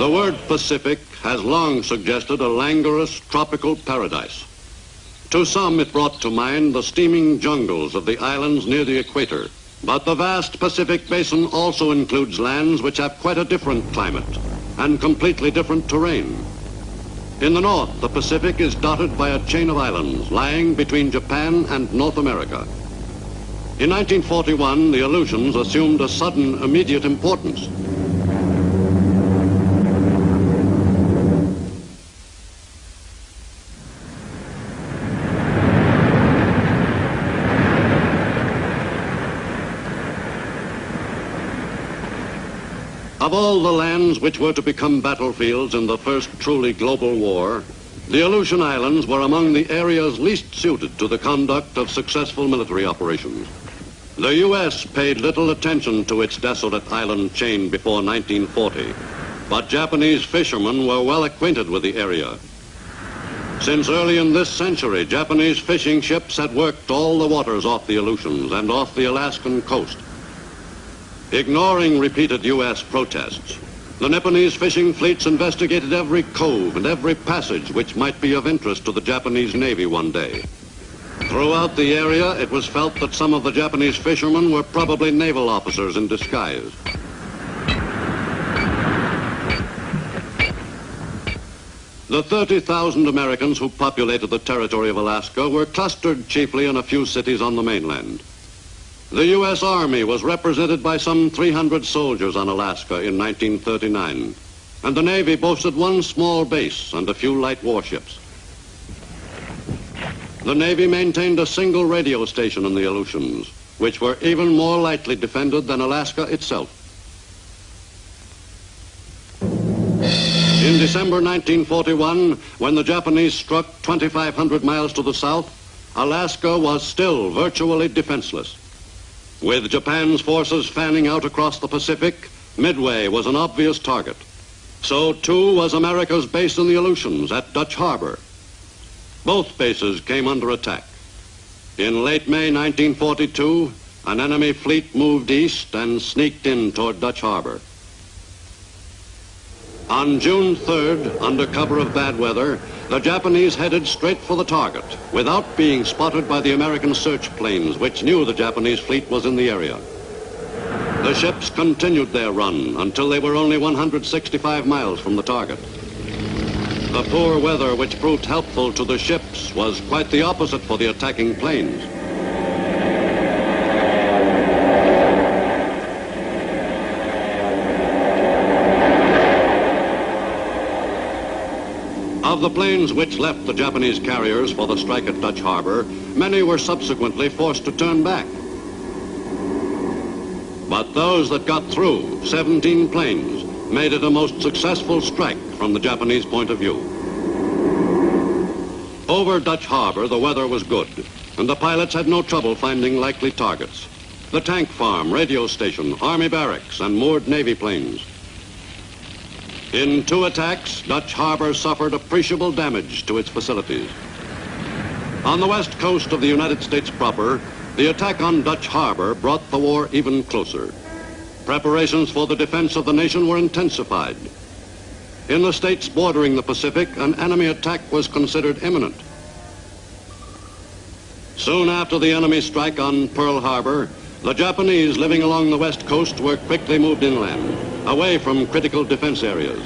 The word Pacific has long suggested a languorous tropical paradise. To some, it brought to mind the steaming jungles of the islands near the equator. But the vast Pacific basin also includes lands which have quite a different climate and completely different terrain. In the north, the Pacific is dotted by a chain of islands lying between Japan and North America. In 1941, the Aleutians assumed a sudden, immediate importance. Of all the lands which were to become battlefields in the first truly global war, the Aleutian Islands were among the areas least suited to the conduct of successful military operations. The U.S. paid little attention to its desolate island chain before 1940, but Japanese fishermen were well acquainted with the area. Since early in this century, Japanese fishing ships had worked all the waters off the Aleutians and off the Alaskan coast. Ignoring repeated U.S. protests, the Nipponese fishing fleets investigated every cove and every passage which might be of interest to the Japanese Navy one day. Throughout the area, it was felt that some of the Japanese fishermen were probably naval officers in disguise. The 30,000 Americans who populated the territory of Alaska were clustered chiefly in a few cities on the mainland. The U.S. Army was represented by some 300 soldiers on Alaska in 1939, and the Navy boasted one small base and a few light warships. The Navy maintained a single radio station in the Aleutians, which were even more lightly defended than Alaska itself. In December 1941, when the Japanese struck 2,500 miles to the south, Alaska was still virtually defenseless. With Japan's forces fanning out across the Pacific, Midway was an obvious target. So too was America's base in the Aleutians at Dutch Harbor. Both bases came under attack. In late May 1942, an enemy fleet moved east and sneaked in toward Dutch Harbor. On June 3rd, under cover of bad weather, the Japanese headed straight for the target without being spotted by the American search planes, which knew the Japanese fleet was in the area. The ships continued their run until they were only 165 miles from the target. The poor weather, which proved helpful to the ships, was quite the opposite for the attacking planes. Of the planes which left the Japanese carriers for the strike at Dutch Harbor, many were subsequently forced to turn back. But those that got through, 17 planes, made it a most successful strike from the Japanese point of view. Over Dutch Harbor, the weather was good, and the pilots had no trouble finding likely targets. The tank farm, radio station, Army barracks, and moored Navy planes. In 2 attacks, Dutch Harbor suffered appreciable damage to its facilities. On the west coast of the United States proper, the attack on Dutch Harbor brought the war even closer. Preparations for the defense of the nation were intensified. In the states bordering the Pacific, an enemy attack was considered imminent. Soon after the enemy strike on Pearl Harbor, the Japanese living along the west coast were quickly moved inland, away from critical defense areas.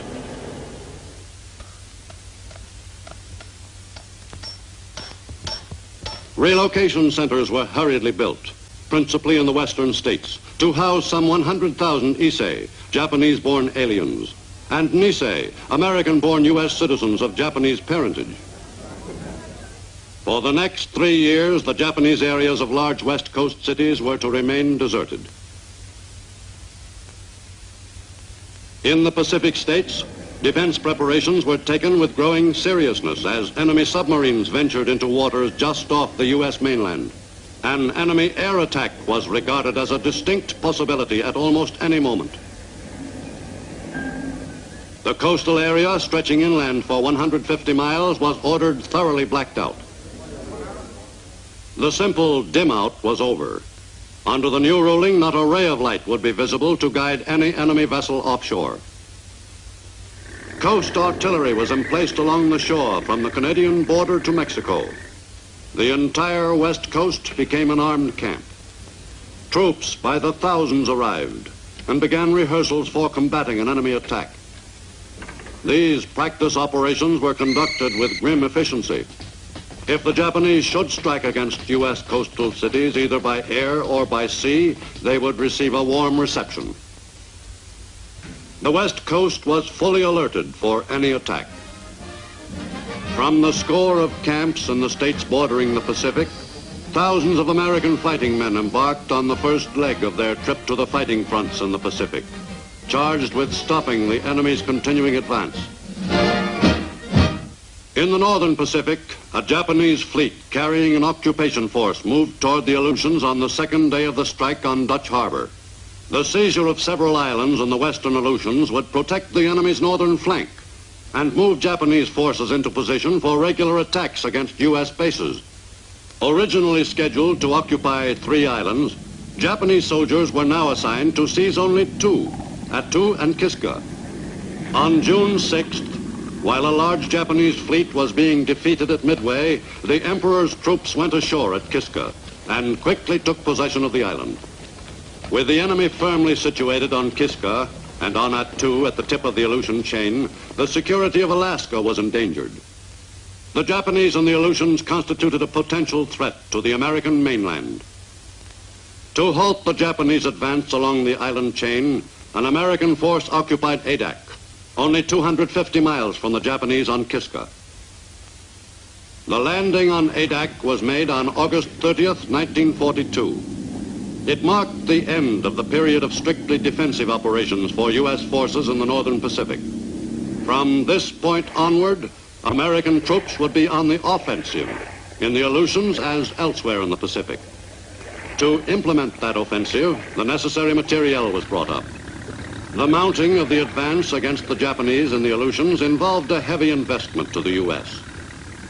Relocation centers were hurriedly built, principally in the western states, to house some 100,000 Issei, Japanese-born aliens, and Nisei, American-born U.S. citizens of Japanese parentage. For the next 3 years, the Japanese areas of large west coast cities were to remain deserted. In the Pacific states, defense preparations were taken with growing seriousness as enemy submarines ventured into waters just off the U.S. mainland. An enemy air attack was regarded as a distinct possibility at almost any moment. The coastal area, stretching inland for 150 miles, was ordered thoroughly blacked out. The simple dim out was over. Under the new ruling, not a ray of light would be visible to guide any enemy vessel offshore. Coast artillery was emplaced along the shore from the Canadian border to Mexico. The entire west coast became an armed camp. Troops by the thousands arrived and began rehearsals for combating an enemy attack. These practice operations were conducted with grim efficiency. If the Japanese should strike against U.S. coastal cities, either by air or by sea, they would receive a warm reception. The West Coast was fully alerted for any attack. From the score of camps in the states bordering the Pacific, thousands of American fighting men embarked on the first leg of their trip to the fighting fronts in the Pacific, charged with stopping the enemy's continuing advance. In the northern Pacific, a Japanese fleet carrying an occupation force moved toward the Aleutians on the second day of the strike on Dutch Harbor. The seizure of several islands in the western Aleutians would protect the enemy's northern flank and move Japanese forces into position for regular attacks against U.S. bases. Originally scheduled to occupy 3 islands, Japanese soldiers were now assigned to seize only 2, Attu and Kiska. On June 6th, while a large Japanese fleet was being defeated at Midway, the Emperor's troops went ashore at Kiska and quickly took possession of the island. With the enemy firmly situated on Kiska and on Attu at the tip of the Aleutian chain, the security of Alaska was endangered. The Japanese and the Aleutians constituted a potential threat to the American mainland. To halt the Japanese advance along the island chain, an American force occupied Adak, only 250 miles from the Japanese on Kiska. The landing on Adak was made on August 30th, 1942. It marked the end of the period of strictly defensive operations for U.S. forces in the northern Pacific. From this point onward, American troops would be on the offensive in the Aleutians as elsewhere in the Pacific. To implement that offensive, the necessary materiel was brought up. The mounting of the advance against the Japanese in the Aleutians involved a heavy investment to the U.S.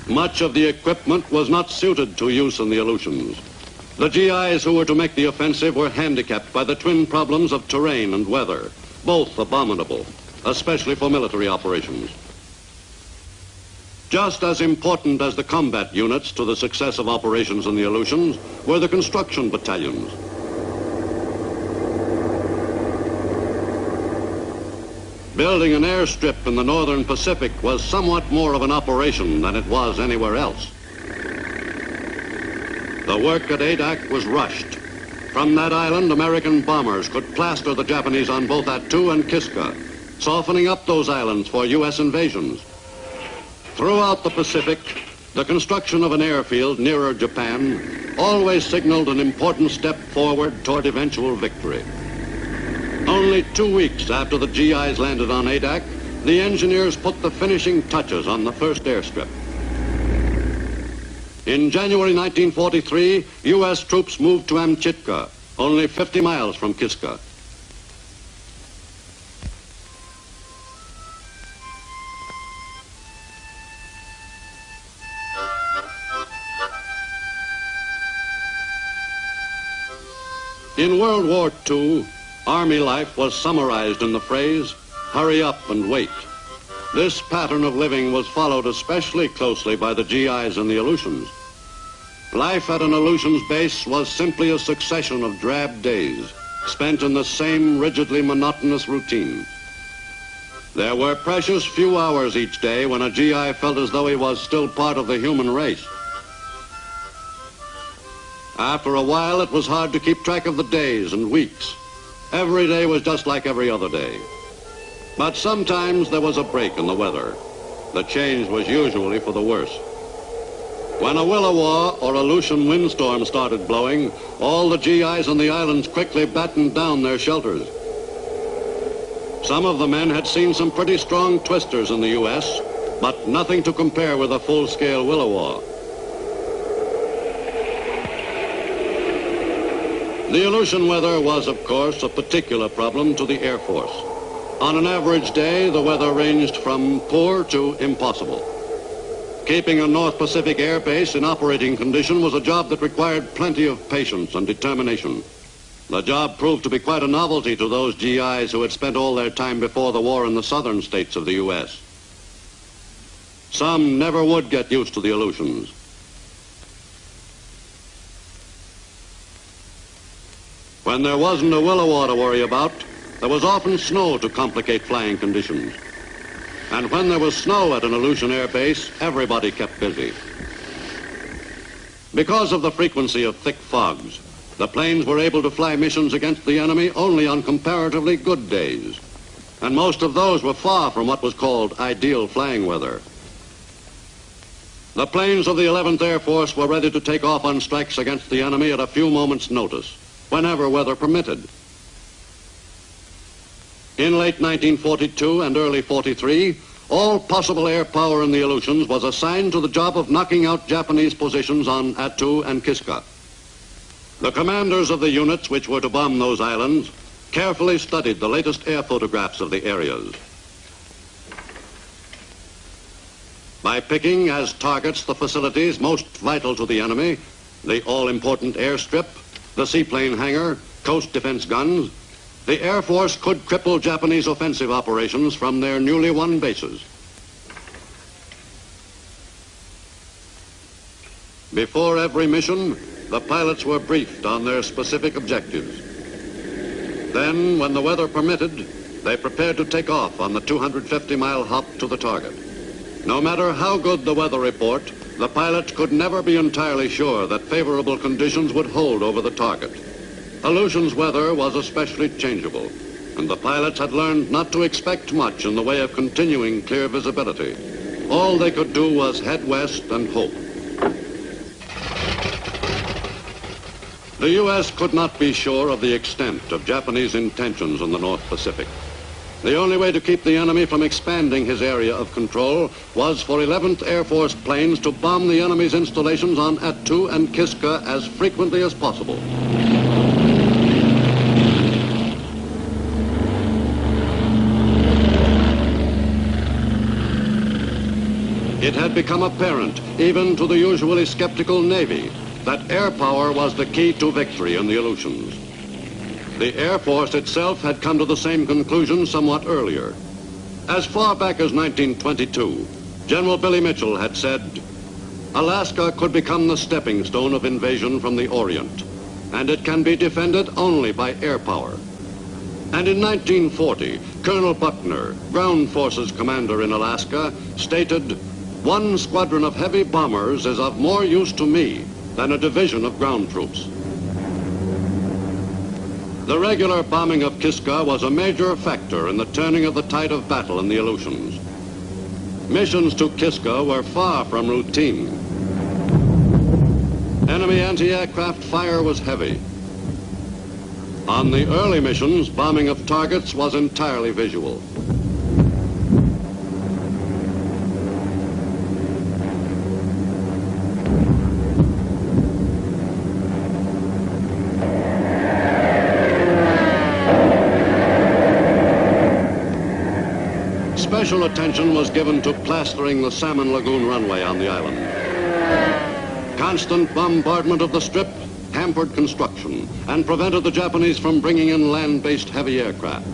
Much of the equipment was not suited to use in the Aleutians. The GIs who were to make the offensive were handicapped by the twin problems of terrain and weather, both abominable, especially for military operations. Just as important as the combat units to the success of operations in the Aleutians were the construction battalions. Building an airstrip in the northern Pacific was somewhat more of an operation than it was anywhere else. The work at Adak was rushed. From that island, American bombers could plaster the Japanese on both Attu and Kiska, softening up those islands for U.S. invasions. Throughout the Pacific, the construction of an airfield nearer Japan always signaled an important step forward toward eventual victory. Only 2 weeks after the GIs landed on Adak, the engineers put the finishing touches on the first airstrip. In January 1943, U.S. troops moved to Amchitka, only 50 miles from Kiska. In World War II, Army life was summarized in the phrase, "Hurry up and wait." This pattern of living was followed especially closely by the GIs in the Aleutians. Life at an Aleutians base was simply a succession of drab days, spent in the same rigidly monotonous routine. There were precious few hours each day when a GI felt as though he was still part of the human race. After a while, it was hard to keep track of the days and weeks. Every day was just like every other day. But sometimes there was a break in the weather. The change was usually for the worse. When a willowaw or Aleutian windstorm started blowing, all the GIs on the islands quickly battened down their shelters. Some of the men had seen some pretty strong twisters in the U.S., but nothing to compare with a full-scale willowaw. The Aleutian weather was, of course, a particular problem to the Air Force. On an average day, the weather ranged from poor to impossible. Keeping a North Pacific air base in operating condition was a job that required plenty of patience and determination. The job proved to be quite a novelty to those GIs who had spent all their time before the war in the southern states of the U.S. Some never would get used to the Aleutians. When there wasn't a willow to worry about, there was often snow to complicate flying conditions. And when there was snow at an Aleutian air base, everybody kept busy. Because of the frequency of thick fogs, the planes were able to fly missions against the enemy only on comparatively good days. And most of those were far from what was called ideal flying weather. The planes of the 11th Air Force were ready to take off on strikes against the enemy at a few moments' notice, whenever weather permitted. In late 1942 and early 43, all possible air power in the Aleutians was assigned to the job of knocking out Japanese positions on Attu and Kiska. The commanders of the units which were to bomb those islands carefully studied the latest air photographs of the areas. By picking as targets the facilities most vital to the enemy, the all-important airstrip, the seaplane hangar, coast defense guns, the Air Force could cripple Japanese offensive operations from their newly won bases. Before every mission, the pilots were briefed on their specific objectives. Then, when the weather permitted, they prepared to take off on the 250-mile hop to the target. No matter how good the weather report, the pilots could never be entirely sure that favorable conditions would hold over the target. Aleutian's weather was especially changeable, and the pilots had learned not to expect much in the way of continuing clear visibility. All they could do was head west and hope. The U.S. could not be sure of the extent of Japanese intentions in the North Pacific. The only way to keep the enemy from expanding his area of control was for 11th Air Force planes to bomb the enemy's installations on Attu and Kiska as frequently as possible. It had become apparent, even to the usually skeptical Navy, that air power was the key to victory in the Aleutians. The Air Force itself had come to the same conclusion somewhat earlier. As far back as 1922, General Billy Mitchell had said, Alaska could become the stepping stone of invasion from the Orient, and it can be defended only by air power. And in 1940, Colonel Buckner, Ground Forces Commander in Alaska, stated, "One squadron of heavy bombers is of more use to me than a division of ground troops." The regular bombing of Kiska was a major factor in the turning of the tide of battle in the Aleutians. Missions to Kiska were far from routine. Enemy anti-aircraft fire was heavy. On the early missions, bombing of targets was entirely visual. Special attention was given to plastering the Salmon Lagoon runway on the island. Constant bombardment of the strip hampered construction and prevented the Japanese from bringing in land-based heavy aircraft.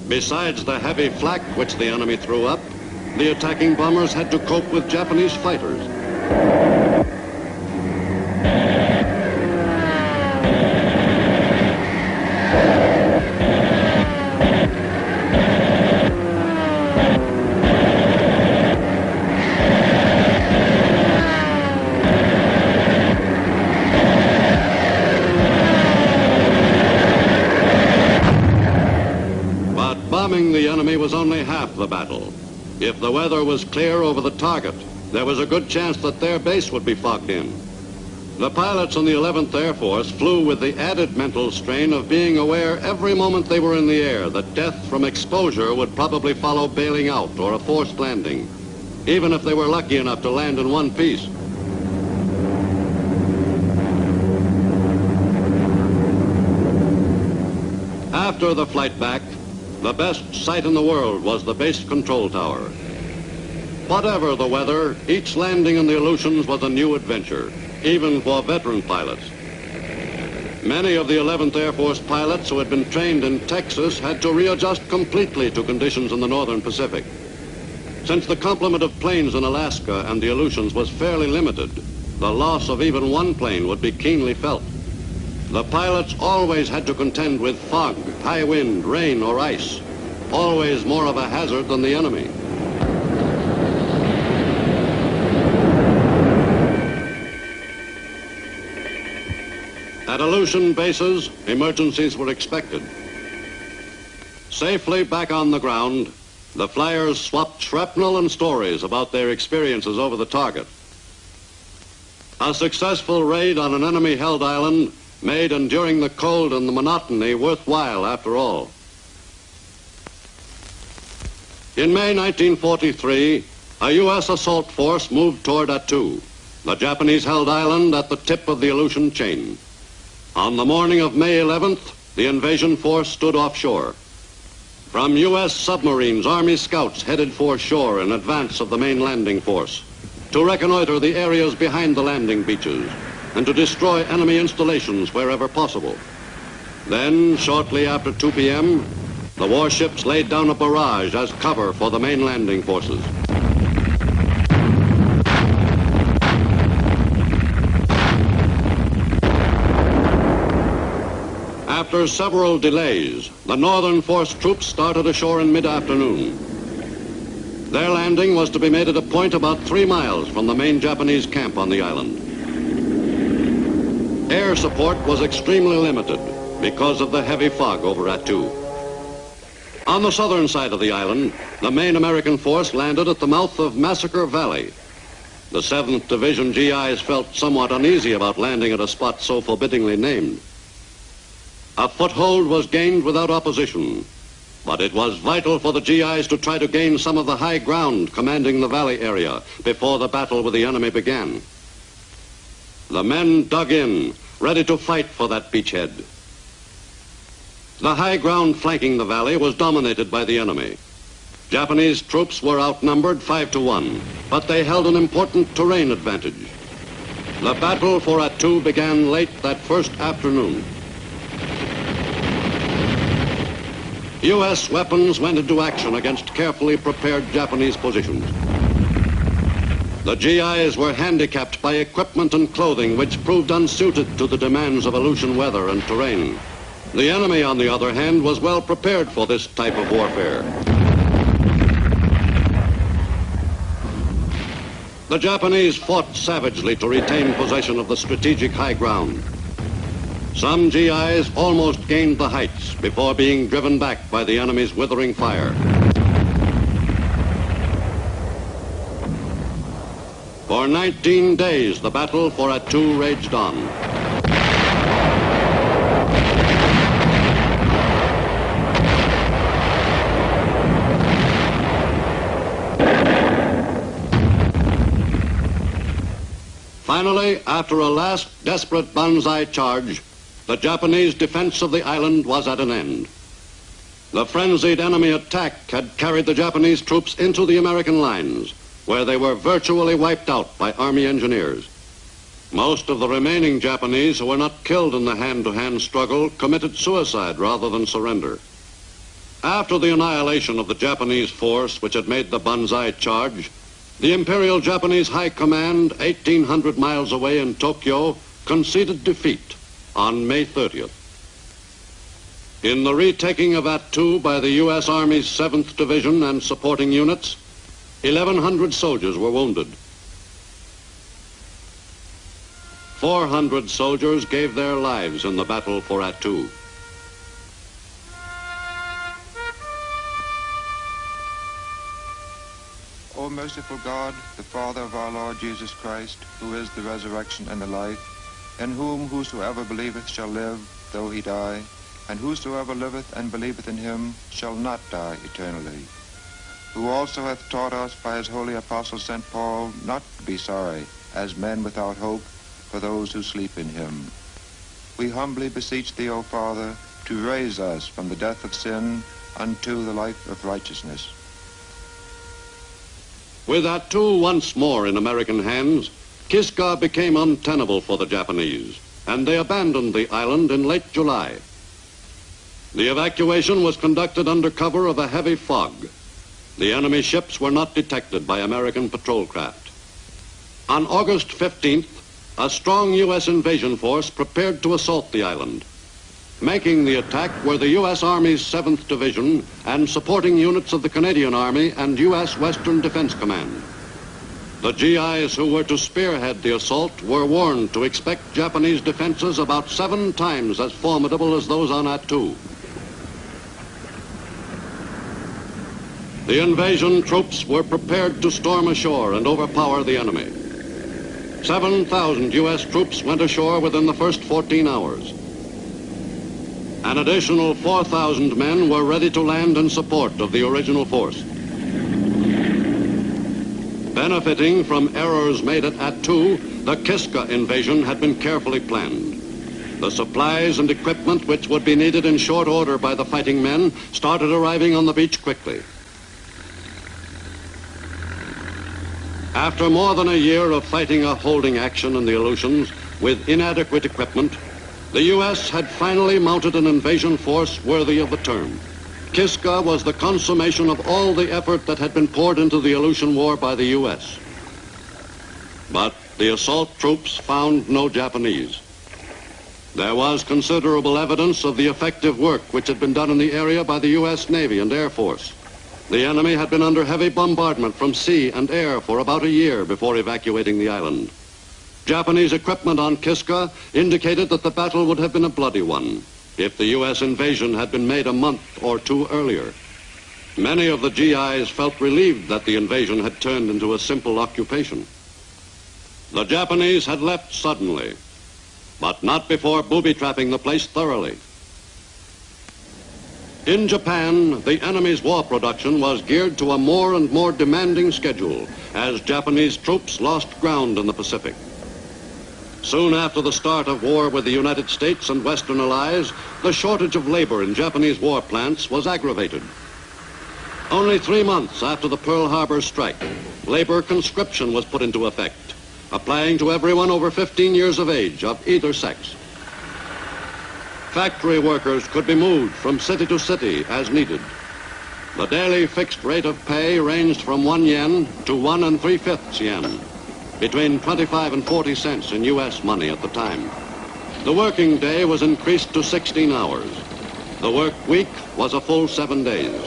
Besides the heavy flak which the enemy threw up, the attacking bombers had to cope with Japanese fighters. Bombing the enemy was only half the battle. If the weather was clear over the target, there was a good chance that their base would be fogged in. The pilots in the 11th Air Force flew with the added mental strain of being aware every moment they were in the air that death from exposure would probably follow bailing out or a forced landing, even if they were lucky enough to land in one piece. After the flight back, the best sight in the world was the base control tower. Whatever the weather, each landing in the Aleutians was a new adventure, even for veteran pilots. Many of the 11th Air Force pilots who had been trained in Texas had to readjust completely to conditions in the northern Pacific. Since the complement of planes in Alaska and the Aleutians was fairly limited, the loss of even one plane would be keenly felt. The pilots always had to contend with fog, high wind, rain, or ice, always more of a hazard than the enemy. At Aleutian bases, emergencies were expected. Safely back on the ground, the flyers swapped shrapnel and stories about their experiences over the target. A successful raid on an enemy-held island made enduring the cold and the monotony worthwhile after all. In May 1943, a U.S. assault force moved toward Attu, the Japanese-held island at the tip of the Aleutian chain. On the morning of May 11th, the invasion force stood offshore. From U.S. submarines, Army scouts headed for shore in advance of the main landing force to reconnoiter the areas behind the landing beaches and to destroy enemy installations wherever possible. Then, shortly after 2 p.m., the warships laid down a barrage as cover for the main landing forces. After several delays, the Northern Force troops started ashore in mid-afternoon. Their landing was to be made at a point about 3 miles from the main Japanese camp on the island. Air support was extremely limited because of the heavy fog over Attu. On the southern side of the island, the main American force landed at the mouth of Massacre Valley. The 7th Division GIs felt somewhat uneasy about landing at a spot so forbiddingly named. A foothold was gained without opposition, but it was vital for the GIs to try to gain some of the high ground commanding the valley area before the battle with the enemy began. The men dug in, ready to fight for that beachhead. The high ground flanking the valley was dominated by the enemy. Japanese troops were outnumbered 5-1, but they held an important terrain advantage. The battle for Attu began late that first afternoon. U.S. weapons went into action against carefully prepared Japanese positions. The GIs were handicapped by equipment and clothing which proved unsuited to the demands of Aleutian weather and terrain. The enemy, on the other hand, was well prepared for this type of warfare. The Japanese fought savagely to retain possession of the strategic high ground. Some GIs almost gained the heights before being driven back by the enemy's withering fire. For 19 days, the battle for Attu raged on. Finally, after a last desperate banzai charge, the Japanese defense of the island was at an end. The frenzied enemy attack had carried the Japanese troops into the American lines, where they were virtually wiped out by Army engineers. Most of the remaining Japanese who were not killed in the hand-to-hand struggle committed suicide rather than surrender. After the annihilation of the Japanese force which had made the banzai charge, the Imperial Japanese High Command, 1,800 miles away in Tokyo, conceded defeat on May 30th. In the retaking of Attu by the U.S. Army's 7th Division and supporting units, 1,100 soldiers were wounded. 400 soldiers gave their lives in the battle for Attu. O merciful God, the Father of our Lord Jesus Christ, who is the resurrection and the life, in whom whosoever believeth shall live, though he die, and whosoever liveth and believeth in him shall not die eternally, who also hath taught us by his holy apostle St. Paul not to be sorry, as men without hope, for those who sleep in him. We humbly beseech thee, O Father, to raise us from the death of sin unto the life of righteousness. With Attu once more in American hands, Kiska became untenable for the Japanese, and they abandoned the island in late July. The evacuation was conducted under cover of a heavy fog. The enemy ships were not detected by American patrol craft. On August 15th, a strong U.S. invasion force prepared to assault the island. Making the attack were the U.S. Army's 7th Division and supporting units of the Canadian Army and U.S. Western Defense Command. The GIs who were to spearhead the assault were warned to expect Japanese defenses about 7 times as formidable as those on Attu. The invasion troops were prepared to storm ashore and overpower the enemy. 7,000 U.S. troops went ashore within the first 14 hours. An additional 4,000 men were ready to land in support of the original force. Benefiting from errors made at Attu, the Kiska invasion had been carefully planned. The supplies and equipment which would be needed in short order by the fighting men started arriving on the beach quickly. After more than a year of fighting a holding action in the Aleutians with inadequate equipment, the U.S. had finally mounted an invasion force worthy of the term. Kiska was the consummation of all the effort that had been poured into the Aleutian War by the U.S. But the assault troops found no Japanese. There was considerable evidence of the effective work which had been done in the area by the U.S. Navy and Air Force. The enemy had been under heavy bombardment from sea and air for about a year before evacuating the island. Japanese equipment on Kiska indicated that the battle would have been a bloody one if the U.S. invasion had been made a month or 2 earlier. Many of the GIs felt relieved that the invasion had turned into a simple occupation. The Japanese had left suddenly, but not before booby-trapping the place thoroughly. In Japan, the enemy's war production was geared to a more and more demanding schedule as Japanese troops lost ground in the Pacific. Soon after the start of war with the United States and Western allies, the shortage of labor in Japanese war plants was aggravated. Only 3 months after the Pearl Harbor strike, labor conscription was put into effect, applying to everyone over 15 years of age of either sex. Factory workers could be moved from city to city as needed. The daily fixed rate of pay ranged from 1 yen to 1 3/5 yen, between 25 and 40 cents in U.S. money at the time. The working day was increased to 16 hours. The work week was a full 7 days.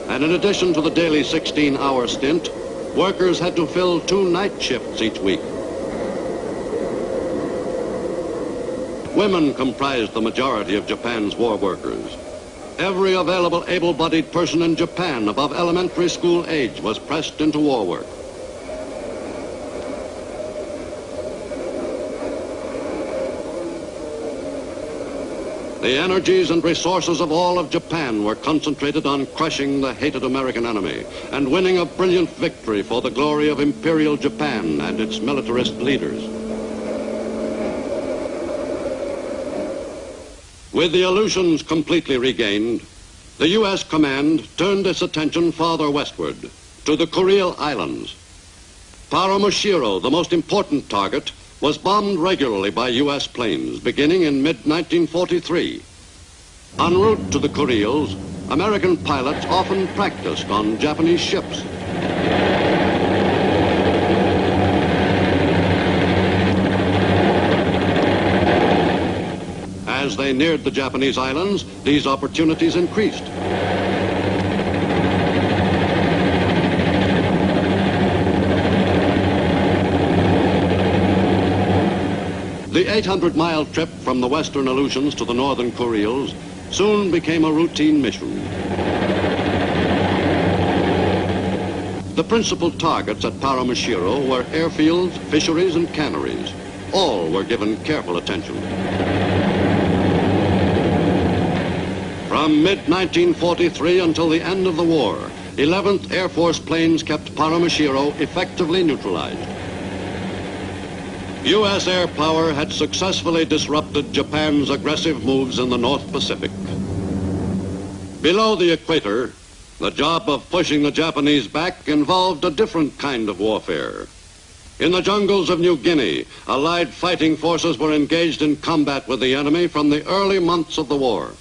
And in addition to the daily 16-hour stint, workers had to fill 2 night shifts each week. Women comprised the majority of Japan's war workers. Every available able-bodied person in Japan above elementary school age was pressed into war work. The energies and resources of all of Japan were concentrated on crushing the hated American enemy and winning a brilliant victory for the glory of Imperial Japan and its militarist leaders. With the Aleutians completely regained, the U.S. command turned its attention farther westward to the Kuril Islands. Paramushiro, the most important target, was bombed regularly by U.S. planes beginning in mid-1943. En route to the Kurils, American pilots often practiced on Japanese ships. As they neared the Japanese islands, these opportunities increased. The 800-mile trip from the western Aleutians to the northern Kurils soon became a routine mission. The principal targets at Paramushiro were airfields, fisheries, and canneries. All were given careful attention. From mid-1943 until the end of the war, 11th Air Force planes kept Paramushiro effectively neutralized. U.S. air power had successfully disrupted Japan's aggressive moves in the North Pacific. Below the equator, the job of pushing the Japanese back involved a different kind of warfare. In the jungles of New Guinea, Allied fighting forces were engaged in combat with the enemy from the early months of the war.